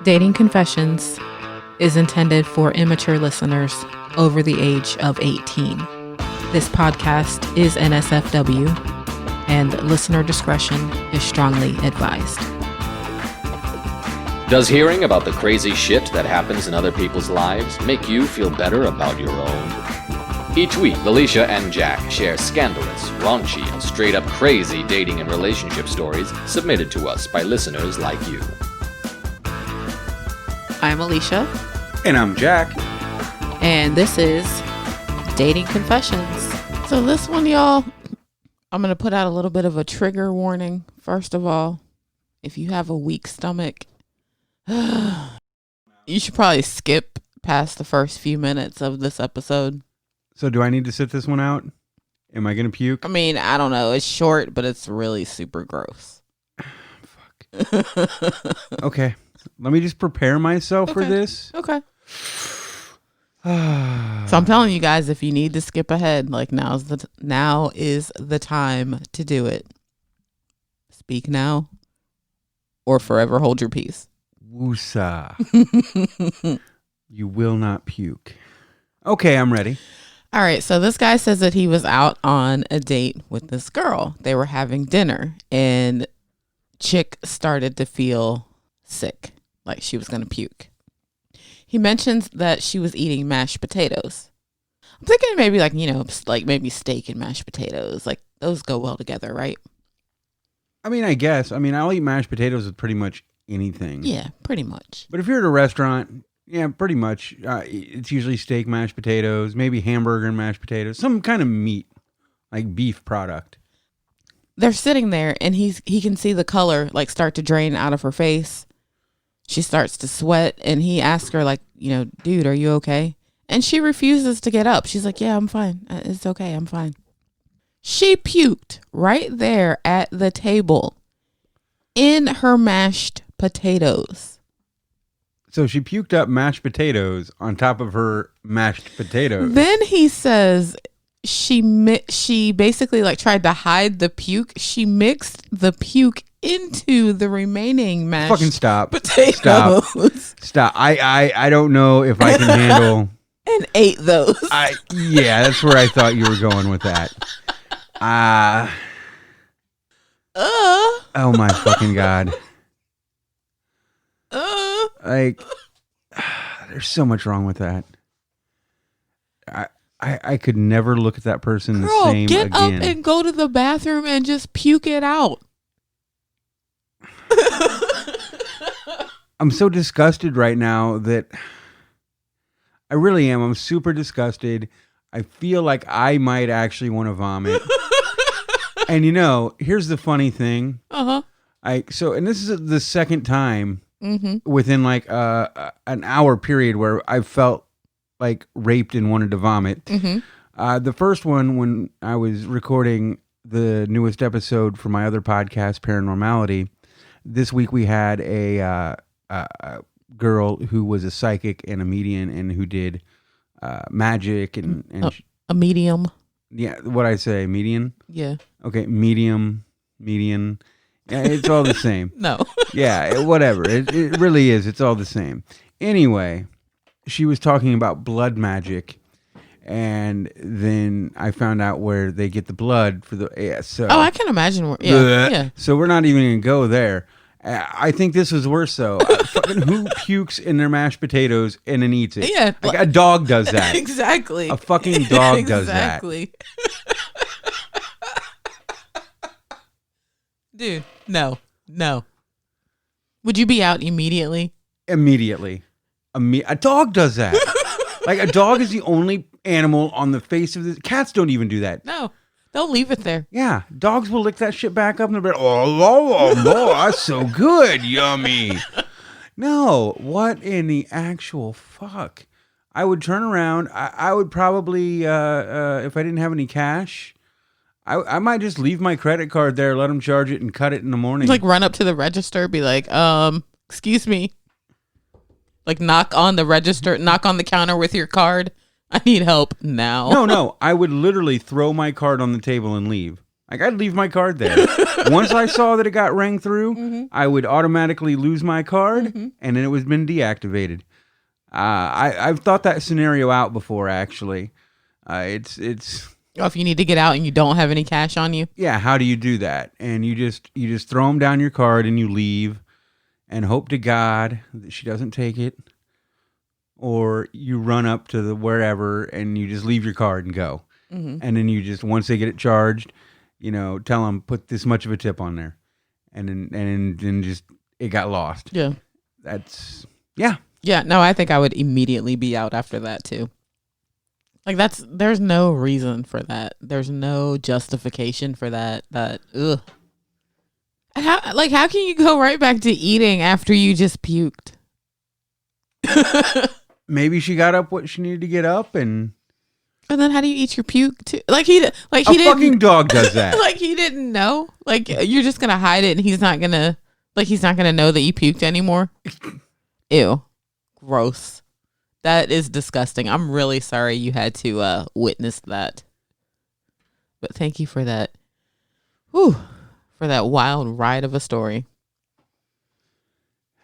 Dating Confessions is intended for immature listeners over the age of 18. This podcast is NSFW, and listener discretion is strongly advised. Does hearing about the crazy shit that happens in other people's lives make you feel better about your own? Each week, Alicia and Jack share scandalous, raunchy, and straight-up crazy dating and relationship stories submitted to us by listeners like you. I'm Alicia. And I'm Jack. And this is Dating Confessions. So this one, y'all, I'm going to put out a little bit of a trigger warning. First of all, if you have a weak stomach, you should probably skip past the first few minutes of this episode. So do I need to sit this one out? Am I going to puke? I mean, I don't know. It's short, but it's really super gross. Fuck. Okay. Let me just prepare myself for this. Okay. So I'm telling you guys, if you need to skip ahead, like now is the time to do it. Speak now or forever hold your peace. Woosa. You will not puke. Okay, I'm ready. All right. So this guy says that he was out on a date with this girl. They were having dinner and chick started to feel sick, like she was going to puke. He mentions that she was eating mashed potatoes. I'm thinking maybe maybe steak and mashed potatoes. Like those go well together, right? I mean, I guess. I'll eat mashed potatoes with pretty much anything. Yeah, pretty much. But if you're at a restaurant, yeah, pretty much. It's usually steak, mashed potatoes, maybe hamburger and mashed potatoes, some kind of meat, like beef product. They're sitting there and he can see the color like start to drain out of her face. She starts to sweat and he asks her like, dude, are you okay? And she refuses to get up. She's like, yeah, I'm fine. It's okay. I'm fine. She puked right there at the table in her mashed potatoes. So she puked up mashed potatoes on top of her mashed potatoes. Then he says she basically like tried to hide the puke. She mixed the puke into the remaining mashed fucking stop potatoes. Stop. I don't know if I can handle and ate those. Yeah, that's where I thought you were going with that. Oh my fucking god. Like there's so much wrong with that. I could never look at that person the same get again. Up and go to the bathroom and just puke it out. I'm so disgusted right now that I really am. I'm super disgusted. I feel like I might actually want to vomit. And here's the funny thing. Uh-huh. And this is the second time within like an hour period where I felt like raped and wanted to vomit. Mm-hmm. The first one when I was recording the newest episode for my other podcast, Paranormality. This week we had a girl who was a psychic and a medium and who did magic and a medium. Yeah, what I say, median? Yeah. Okay, median. Yeah, it's all the same. No. Yeah, whatever. It really is. It's all the same. Anyway, she was talking about blood magic, and then I found out where they get the blood for the. Yeah, so. Oh, I can imagine where. Yeah. So we're not even gonna go there. I think this was worse though. Fucking who pukes in their mashed potatoes and then eats it? Yeah, like a dog does that. Exactly. A fucking dog does that. Exactly. Dude, no. Would you be out immediately? Immediately. A dog does that. Like a dog is the only animal on the face of this. Cats don't even do that. No. They'll leave it there. Yeah, dogs will lick that shit back up and they'll be like, oh, that's so good, yummy. No, what in the actual fuck? I would turn around. I would probably, if I didn't have any cash, I might just leave my credit card there, let them charge it, and cut it in the morning. Like run up to the register, be like, excuse me. Like knock on the register, knock on the counter with your card. I need help now. No. I would literally throw my card on the table and leave. Like, I'd leave my card there. Once I saw that it got rang through, I would automatically lose my card, and then it was been deactivated. I've thought that scenario out before, actually. It's Oh, if you need to get out and you don't have any cash on you. yeah. How do you do that? And you just throw them down your card and you leave, and hope to God that she doesn't take it, or you run up to the wherever and you just leave your card and go. And then you just, once they get it charged, tell them put this much of a tip on there, and then just it got lost. Yeah. Yeah. Yeah. No, I think I would immediately be out after that too. Like there's no reason for that. There's no justification for that. Ugh. And how can you go right back to eating after you just puked? Maybe she got up what she needed to get up, and then how do you eat your puke too? He a didn't. fucking dog does that. Like he didn't know. Like you're just gonna hide it, and he's not gonna know that you puked anymore. Ew, gross. That is disgusting. I'm really sorry you had to witness that. But thank you for that. Whew, for that wild ride of a story.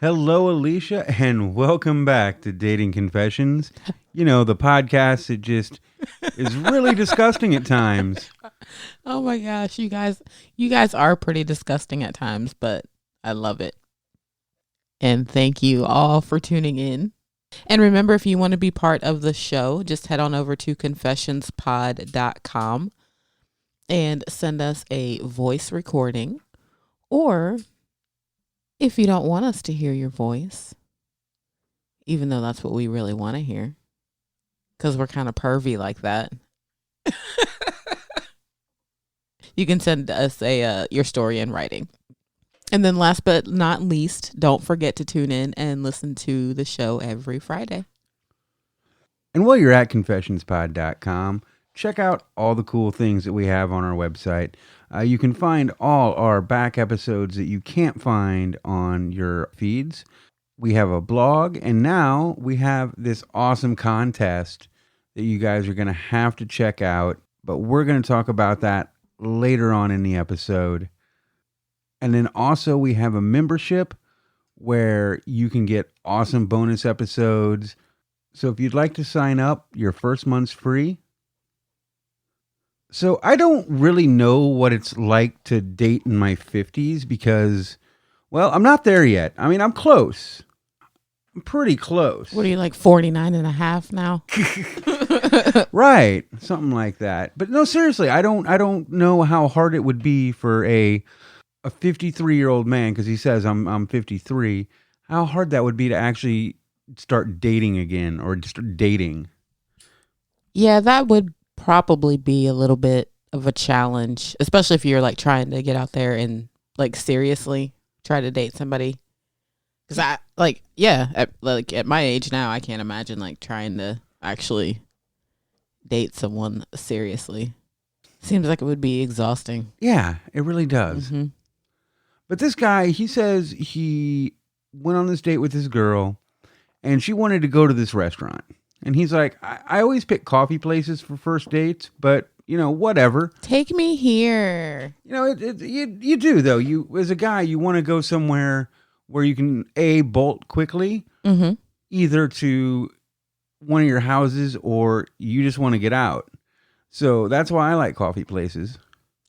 Hello, Alicia, and welcome back to Dating Confessions. The podcast that just is really disgusting at times. Oh my gosh, you guys are pretty disgusting at times, but I love it. And thank you all for tuning in. And remember, if you want to be part of the show, just head on over to confessionspod.com and send us a voice recording. Or if you don't want us to hear your voice, even though that's what we really want to hear, because we're kind of pervy like that, you can send us your story in writing. And then last but not least, don't forget to tune in and listen to the show every Friday. And while you're at confessionspod.com, check out all the cool things that we have on our website. You can find all our back episodes that you can't find on your feeds. We have a blog, and now we have this awesome contest that you guys are going to have to check out. But we're going to talk about that later on in the episode. And then also we have a membership where you can get awesome bonus episodes. So if you'd like to sign up, your first month's free. So I don't really know what it's like to date in my 50s because, well, I'm not there yet. I mean, I'm close. I'm pretty close. What are you, like 49 and a half now? Right. Something like that. But no, seriously, I don't know how hard it would be for a 53-year-old man, because he says I'm 53, how hard that would be to actually start dating again, or just dating. Yeah, that would probably be a little bit of a challenge, especially if you're like trying to get out there and like seriously try to date somebody. Because at my age now, I can't imagine like trying to actually date someone seriously. Seems like it would be exhausting. Yeah, it really does. Mm-hmm. But this guy, he says he went on this date with this girl, and she wanted to go to this restaurant. And he's like, I always pick coffee places for first dates, but, whatever. Take me here. You do, though. You, as a guy, you want to go somewhere where you can, bolt quickly, either to one of your houses, or you just want to get out. So that's why I like coffee places.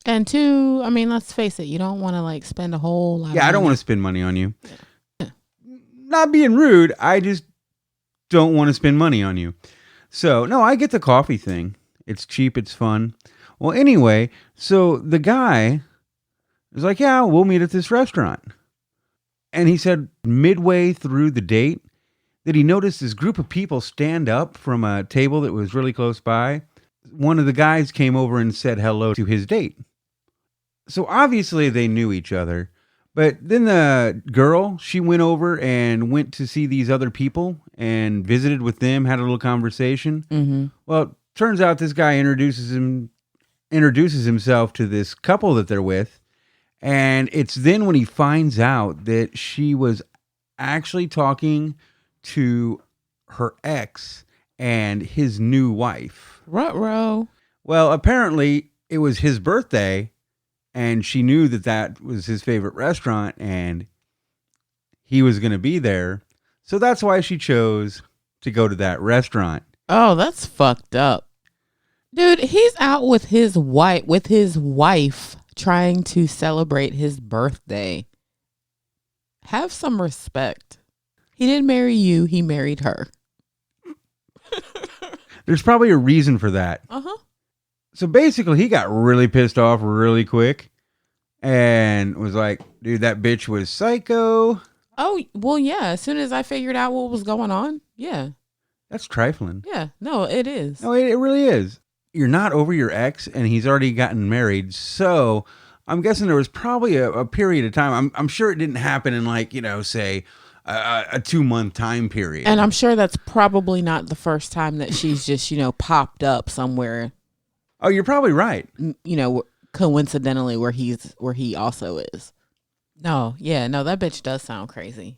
And two, I mean, let's face it, you don't want to like spend a whole lot. Yeah, I don't want to spend money on you. Yeah. Not being rude, I just don't want to spend money on you. So, no, I get the coffee thing. It's cheap, it's fun. Well, anyway, so the guy was like, yeah, we'll meet at this restaurant. And he said midway through the date that he noticed this group of people stand up from a table that was really close by. One of the guys came over and said hello to his date. So obviously they knew each other. But then the girl, she went over and went to see these other people and visited with them, had a little conversation. Mm-hmm. Well, turns out this guy introduces himself to this couple that they're with. And it's then when he finds out that she was actually talking to her ex and his new wife. Ruh-roh. Well, apparently it was his birthday, And she knew that that was his favorite restaurant and he was going to be there. So that's why she chose to go to that restaurant. Oh, that's fucked up. Dude, he's out with his wife trying to celebrate his birthday. Have some respect. He didn't marry you, he married her. There's probably a reason for that. Uh-huh. So basically, he got really pissed off really quick and was like, dude, that bitch was psycho. Oh, well, yeah. As soon as I figured out what was going on, yeah. That's trifling. Yeah, no, it is. No, it really is. You're not over your ex, and he's already gotten married. So I'm guessing there was probably a period of time. I'm sure it didn't happen in like, say a 2-month time period. And I'm sure that's probably not the first time that she's just, popped up somewhere. Oh, you're probably right. Coincidentally where he also is. No, that bitch does sound crazy.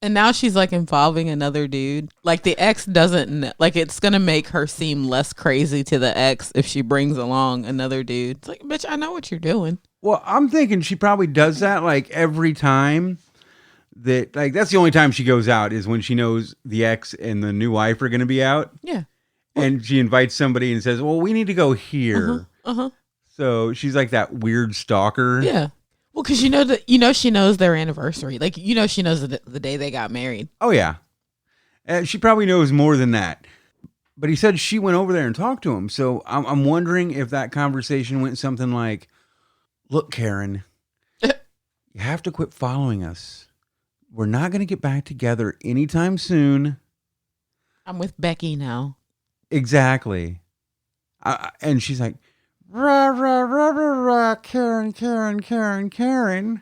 And now she's like involving another dude. Like the ex doesn't, like it's going to make her seem less crazy to the ex if she brings along another dude. It's like, bitch, I know what you're doing. Well, I'm thinking she probably does that like every time that, like, that's the only time she goes out is when she knows the ex and the new wife are going to be out. Yeah. And she invites somebody and says, well, we need to go here. Uh-huh. So she's like that weird stalker. Yeah. Well, because she knows their anniversary. Like, she knows the day they got married. Oh, yeah. She probably knows more than that. But he said she went over there and talked to him. So I'm wondering if that conversation went something like, look, Karen, you have to quit following us. We're not going to get back together anytime soon. I'm with Becky now. Exactly. And she's like, rah, rah, rah, rah, rah, Karen, Karen, Karen, Karen.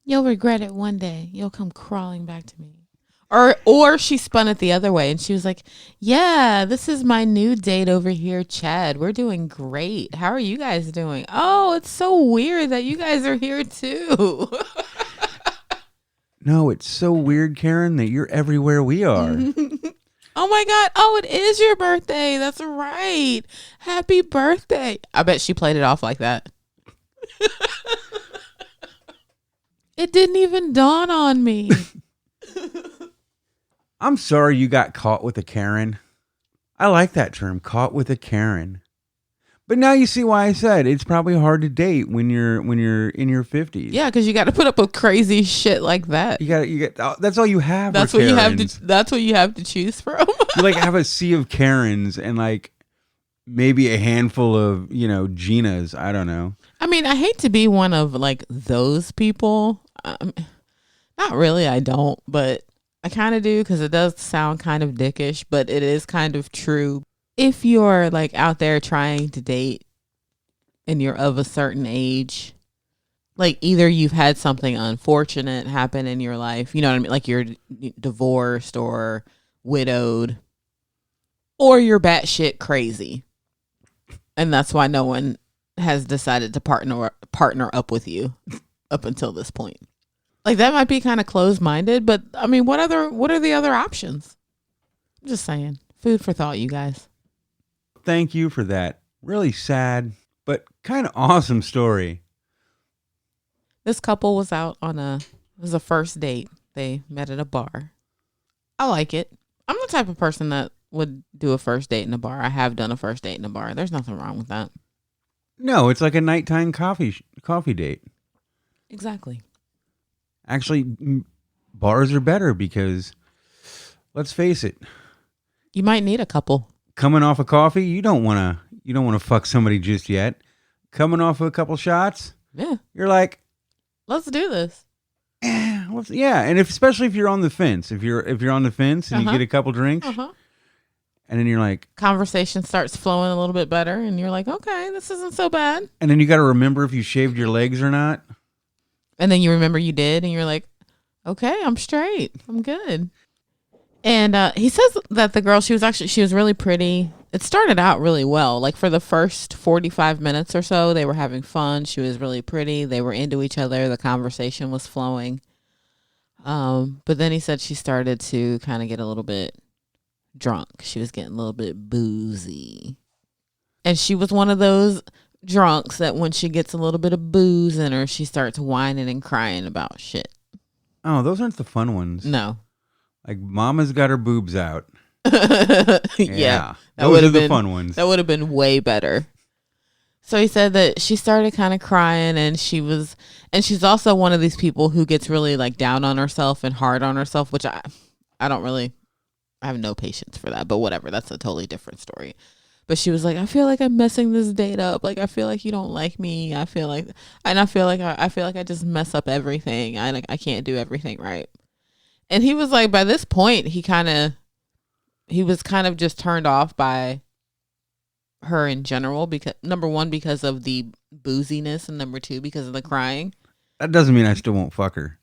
You'll regret it one day. You'll come crawling back to me. Or she spun it the other way and she was like, yeah, this is my new date over here, Chad. We're doing great. How are you guys doing? Oh, it's so weird that you guys are here too. No, it's so weird, Karen, that you're everywhere we are. Oh my God. Oh, it is your birthday. That's right. Happy birthday. I bet she played it off like that. It didn't even dawn on me. I'm sorry you got caught with a Karen. I like that term, caught with a Karen. But now you see why I said it's probably hard to date when you're in your 50s. Yeah, because you got to put up with crazy shit like that. You got that's all you have. That's what you have to. That's what you have to choose from. You like have a sea of Karens and like maybe a handful of Ginas. I don't know. I mean, I hate to be one of like those people. Not really. I don't, but I kind of do because it does sound kind of dickish, but it is kind of true. If you're like out there trying to date and you're of a certain age, like either you've had something unfortunate happen in your life, you know what I mean? Like you're divorced or widowed, or you're batshit crazy. And that's why no one has decided to partner up with you up until this point. Like that might be kind of closed-minded, but I mean, what are the other options? I'm just saying. Food for thought, you guys. Thank you for that really sad but kind of awesome story. This couple was out on it was a first date. They met at a bar. I like it. I'm the type of person that would do a first date in a bar. I have done a first date in a bar. There's nothing wrong with that. No, it's like a nighttime coffee date. Exactly. Actually, bars are better because, let's face it, you might need a couple. Coming off a coffee, you don't want to fuck somebody just yet. Coming off of a couple shots, yeah, you're like, let's do this. Yeah, and especially if you're on the fence, if you're on the fence and you get a couple drinks, and then you're like, conversation starts flowing a little bit better, and you're like, okay, this isn't so bad. And then you got to remember if you shaved your legs or not. And then you remember you did, and you're like, okay, I'm straight, I'm good. And he says that the girl, she was really pretty. It started out really well. Like for the first 45 minutes or so, they were having fun. She was really pretty. They were into each other. The conversation was flowing. But then he said she started to kind of get a little bit drunk. She was getting a little bit boozy. And she was one of those drunks that when she gets a little bit of booze in her, she starts whining and crying about shit. Oh, those aren't the fun ones. No. Like Mama's got her boobs out. Yeah. Those are the fun ones. That would have been way better. So he said that she started kind of crying, and she's also one of these people who gets really like down on herself and hard on herself, which I have no patience for that, but whatever. That's a totally different story. But she was like, I feel like I'm messing this date up. Like, I feel like you don't like me. I feel like I just mess up everything. I can't do everything right. And he was like, by this point, he was kind of just turned off by her in general, because number one, because of the booziness, and number two, because of the crying. That doesn't mean I still won't fuck her.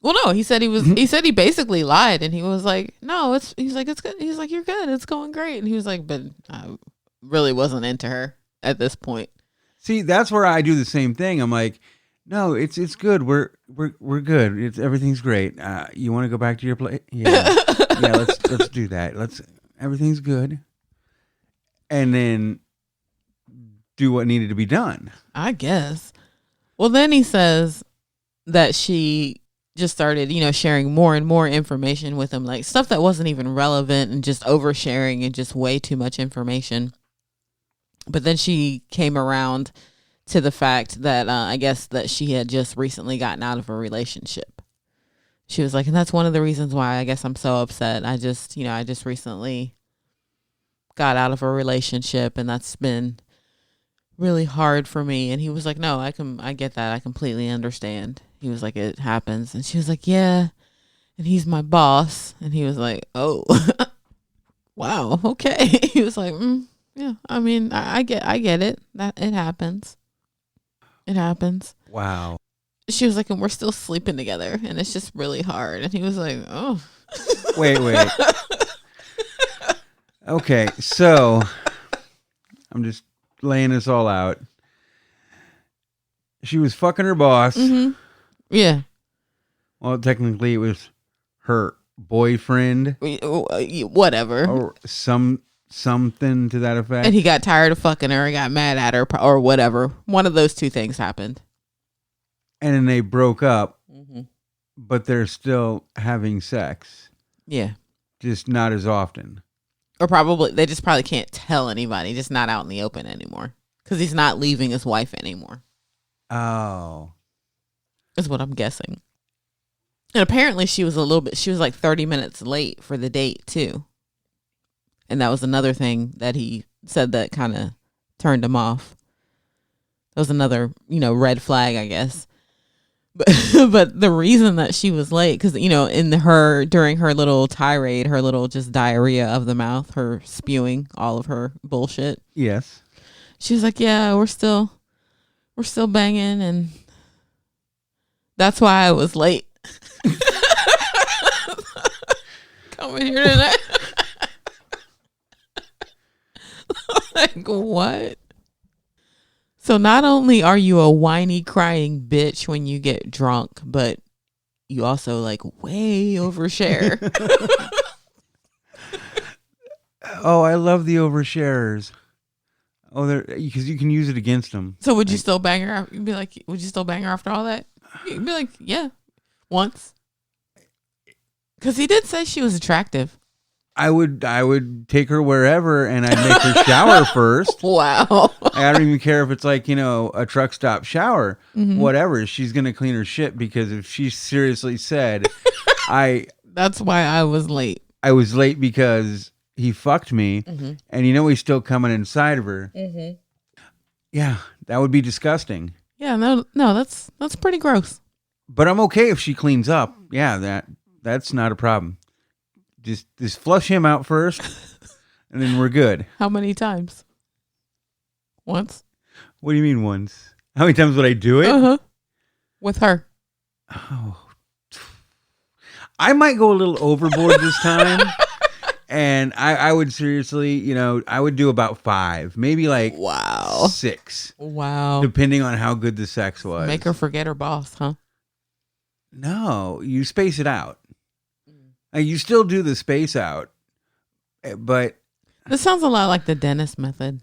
Well, no, he said he basically lied, and he was like, no, he's like, it's good. He's like, you're good. It's going great. And he was like, but I really wasn't into her at this point. See, that's where I do the same thing. I'm like, no, it's good. We're good. Everything's great. You want to go back to your place? Yeah. Yeah, let's do that. Everything's good. And then do what needed to be done. I guess. Well, then he says that she just started, sharing more and more information with him, like stuff that wasn't even relevant, and just oversharing and just way too much information. But then she came around to the fact that I guess that she had just recently gotten out of a relationship. She was like, and that's one of the reasons why I guess I'm so upset. I just recently got out of a relationship, and that's been really hard for me. And he was like, no, I get that. I completely understand. He was like, it happens. And she was like, yeah. And he's my boss. And he was like, oh, wow. Okay. He was like, yeah, I mean, I get it. That it happens. It happens. Wow. She was like, and we're still sleeping together, and it's just really hard. And he was like, oh. Wait. Okay, so I'm just laying this all out. She was fucking her boss. Mm-hmm. Yeah. Well, technically it was her boyfriend. Whatever. Or something to that effect. And he got tired of fucking her, and got mad at her, or whatever. One of those two things happened. And then they broke up, but they're still having sex. Yeah. Just not as often. Or probably, they just probably can't tell anybody, just not out in the open anymore. Because he's not leaving his wife anymore. Oh. Is what I'm guessing. And apparently she was like 30 minutes late for the date too. And that was another thing that he said that kind of turned him off. That was another, red flag, I guess. But the reason that she was late, because, during her little tirade, her little just diarrhea of the mouth, her spewing all of her bullshit. Yes. She was like, yeah, we're still banging, and that's why I was late. Coming here tonight. Like, what? So not only are you a whiny, crying bitch when you get drunk, but you also like way overshare. Oh, I love the oversharers. Oh, because you can use it against them. So would you still bang her? You'd be like, would you still bang her after all that? You'd be like, yeah, once. Because he did say she was attractive. I would take her wherever, and I'd make her shower first. Wow. I don't even care if it's like, a truck stop shower. Mm-hmm. Whatever. She's going to clean her shit, because if she seriously said, That's why I was late. I was late because he fucked me, and he's still coming inside of her. Mm-hmm. Yeah, that would be disgusting. Yeah, no, that's pretty gross. But I'm okay if she cleans up. Yeah, that's not a problem. Just flush him out first, and then we're good. How many times? Once? What do you mean once? How many times would I do it? Uh-huh. With her. Oh. I might go a little overboard this time. And I would seriously, I would do about 5. Maybe like 6. Wow. Depending on how good the sex was. Make her forget her boss, huh? No, you space it out. You still do the space out, but this sounds a lot like the Dennis method.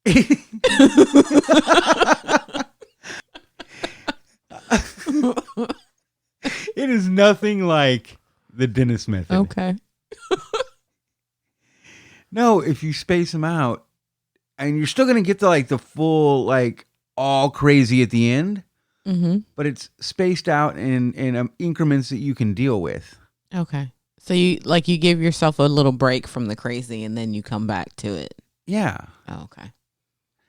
It is nothing like the Dennis method. Okay. No, if you space them out, and you're still gonna get the full all crazy at the end, but it's spaced out in increments that you can deal with. Okay. So you give yourself a little break from the crazy, and then you come back to it. Yeah. Oh, okay.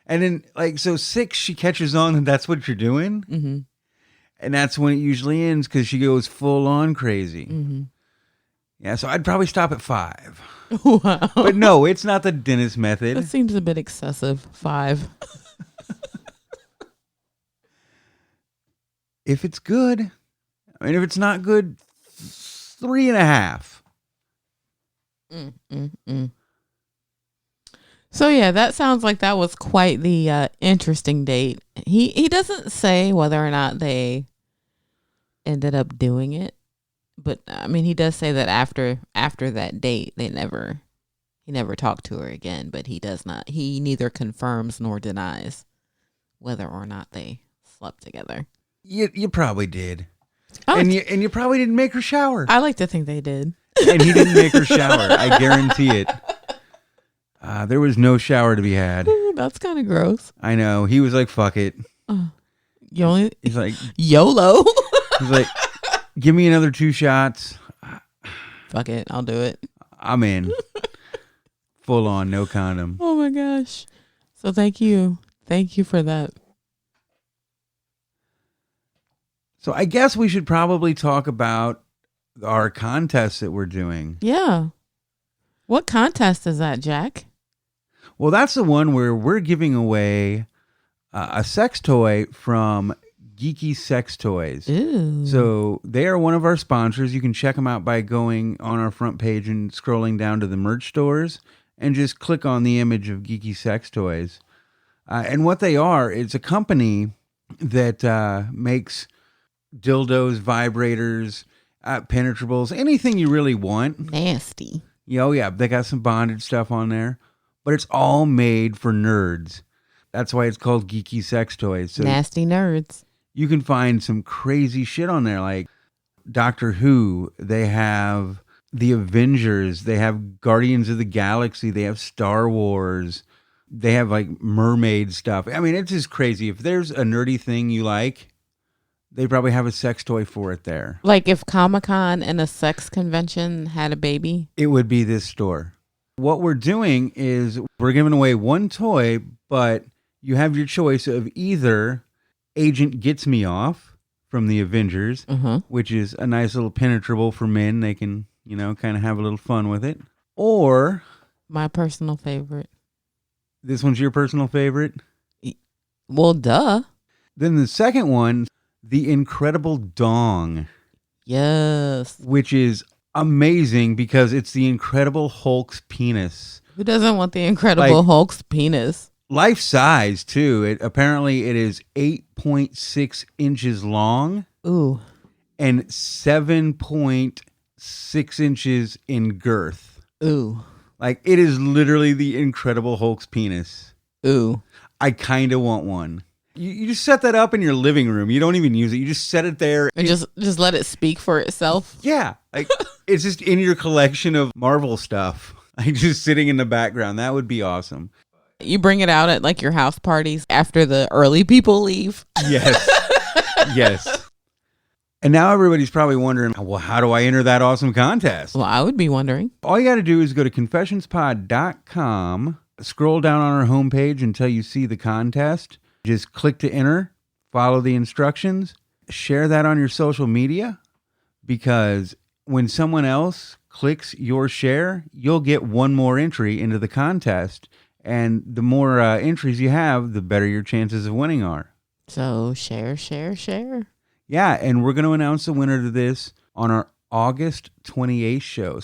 And then so 6, she catches on that that's what you're doing, and that's when it usually ends because she goes full on crazy. Yeah. So I'd probably stop at 5. Wow. But no, it's not the Dennis method. That seems a bit excessive. 5. If it's good, I mean, if it's not good, 3.5. So yeah, that sounds like that was quite the interesting date. He doesn't say whether or not they ended up doing it, but I mean, he does say that after that date, he never talked to her again. But he neither confirms nor denies whether or not they slept together. You probably did, and you probably didn't make her shower. I like to think they did, and he didn't make her shower. I guarantee it. There was no shower to be had. That's kind of gross. I know. He was like, "Fuck it." He's like, YOLO. He's like, "Give me another 2 shots." Fuck it, I'll do it. I'm in. Full on, no condom. Oh my gosh. So thank you for that. So I guess we should probably talk about our contest that we're doing. Yeah. What contest is that, Jack? Well, that's the one where we're giving away a sex toy from Geeky Sex Toys. Ooh. So they are one of our sponsors. You can check them out by going on our front page and scrolling down to the merch stores and just click on the image of Geeky Sex Toys. And what they are, it's a company that makes dildos, vibrators, penetrables, anything you really want. Nasty. Oh yeah, they got some bondage stuff on there, but it's all made for nerds. That's why it's called Geeky Sex Toys. So nasty nerds. You can find some crazy shit on there, like Doctor Who. They have the Avengers. They have Guardians of the Galaxy. They have Star Wars. They have mermaid stuff. I mean, it's just crazy. If there's a nerdy thing you like, they probably have a sex toy for it there. Like if Comic-Con and a sex convention had a baby? It would be this store. What we're doing is we're giving away 1 toy, but you have your choice of either Agent Gets Me Off from the Avengers, which is a nice little penetrable for men. They can, kind of have a little fun with it. Or my personal favorite. This one's your personal favorite? Well, duh. Then the second one, the Incredible Dong. Yes. Which is amazing because it's the Incredible Hulk's penis. Who doesn't want the Incredible Hulk's penis? Life size, too. Apparently it is 8.6 inches long. Ooh. And 7.6 inches in girth. Ooh. It is literally the Incredible Hulk's penis. Ooh. I kind of want one. You just set that up in your living room. You don't even use it. You just set it there. And just let it speak for itself. Yeah. It's just in your collection of Marvel stuff. Just sitting in the background. That would be awesome. You bring it out at your house parties after the early people leave. Yes. Yes. And now everybody's probably wondering, well, how do I enter that awesome contest? Well, I would be wondering. All you got to do is go to confessionspod.com, scroll down on our homepage until you see the contest. Just click to enter, follow the instructions, share that on your social media, because when someone else clicks your share, you'll get 1 more entry into the contest. And the more entries you have, the better your chances of winning are. So share, share, share. Yeah, and we're going to announce the winner to this on our August 28th show.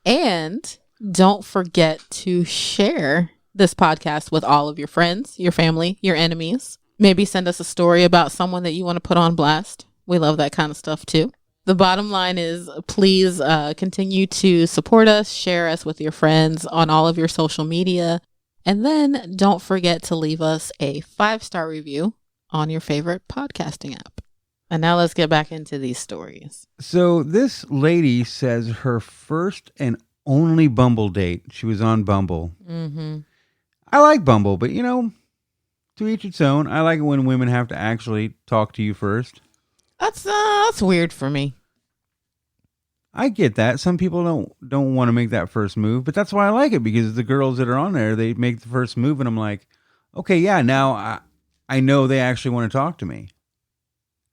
And don't forget to share this podcast with all of your friends, your family, your enemies. Maybe send us a story about someone that you want to put on blast. We love that kind of stuff too. The bottom line is please continue to support us, share us with your friends on all of your social media, And then don't forget to leave us a 5-star review on your favorite podcasting app. And now let's get back into these stories. So this lady says her first and only Bumble date, she was on Bumble. Mm-hmm. I like Bumble, but to each its own. I like it when women have to actually talk to you first. That's weird for me. I get that. Some people don't want to make that first move, but that's why I like it, because the girls that are on there, they make the first move and I'm like, okay, yeah, now I know they actually want to talk to me.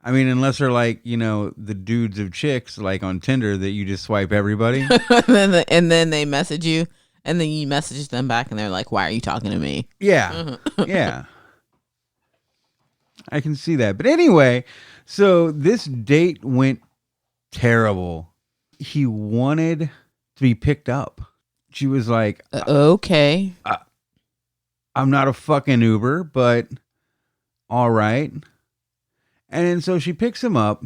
I mean, unless they're like, the dudes of chicks like on Tinder that you just swipe everybody. and then they message you and then you message them back and they're like, why are you talking to me? Yeah. Yeah. I can see that. But anyway, so this date went terrible. He wanted to be picked up. She was like, okay. I'm not a fucking Uber, but all right. And then so she picks him up.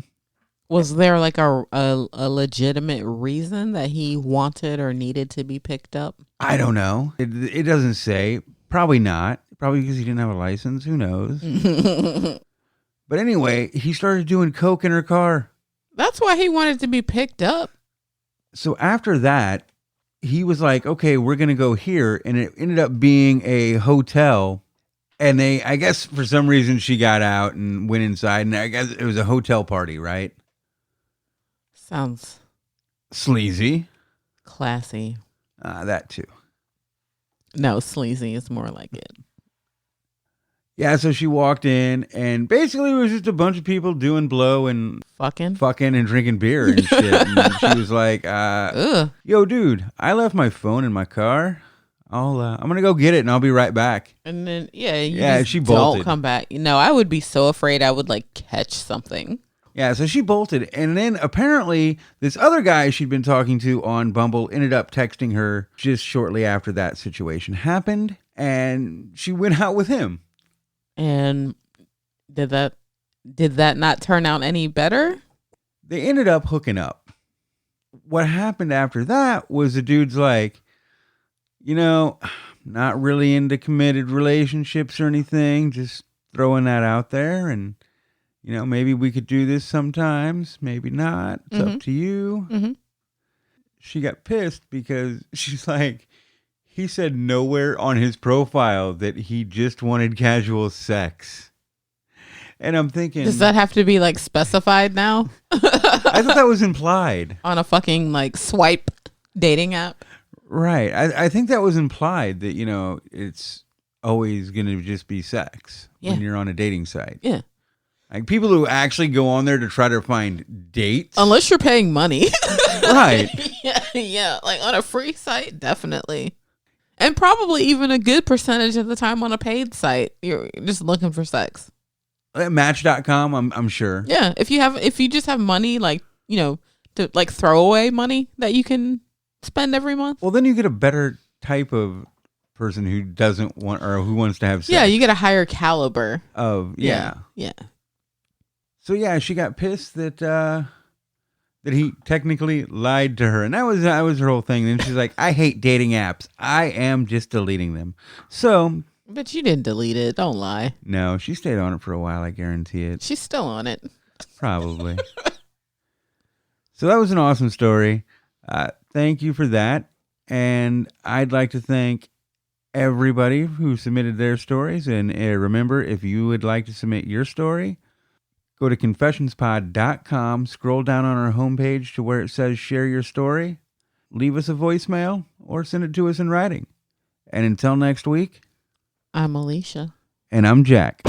Was there like a legitimate reason that he wanted or needed to be picked up? I don't know. It doesn't say. Probably not. Probably because he didn't have a license. Who knows? But anyway, he started doing coke in her car. That's why he wanted to be picked up. So after that, he was like, okay, we're going to go here. And it ended up being a hotel. And I guess for some reason she got out and went inside. And I guess it was a hotel party, right? Sounds sleazy. Classy. That too. No, sleazy is more like it. Yeah, so she walked in and basically it was just a bunch of people doing blow and fucking and drinking beer and shit. And she was like, yo, dude, I left my phone in my car. I'm going to go get it and I'll be right back. And then, she bolted. Don't come back. I would be so afraid I would like catch something. Yeah, so she bolted. And then apparently this other guy she'd been talking to on Bumble ended up texting her just shortly after that situation happened. And she went out with him. And did that not turn out any better? They ended up hooking up. What happened after that was the dude's like, not really into committed relationships or anything, just throwing that out there. And, maybe we could do this sometimes, maybe not. It's up to you. Mm-hmm. She got pissed because she's like, he said nowhere on his profile that he just wanted casual sex. And I'm thinking, does that have to be like specified now? I thought that was implied. On a fucking like swipe dating app? Right. I think that was implied that, it's always going to just be sex when you're on a dating site. Yeah. Like people who actually go on there to try to find dates. Unless you're paying money. Right. Yeah. Like on a free site, definitely. And probably even a good percentage of the time on a paid site, you're just looking for sex. Match.com, I'm sure. Yeah. If you just have money, like, to like throwaway money that you can spend every month. Well, then you get a better type of person who doesn't want or who wants to have sex. Yeah, you get a higher caliber of Yeah. So yeah, she got pissed that he technically lied to her, and that was her whole thing. Then she's like, "I hate dating apps. I am just deleting them." So, but you didn't delete it. Don't lie. No, she stayed on it for a while. I guarantee it. She's still on it. Probably. So that was an awesome story. Thank you for that. And I'd like to thank everybody who submitted their stories. And remember, if you would like to submit your story, go to confessionspod.com, scroll down on our homepage to where it says share your story, leave us a voicemail, or send it to us in writing. And until next week, I'm Alicia. And I'm Jack.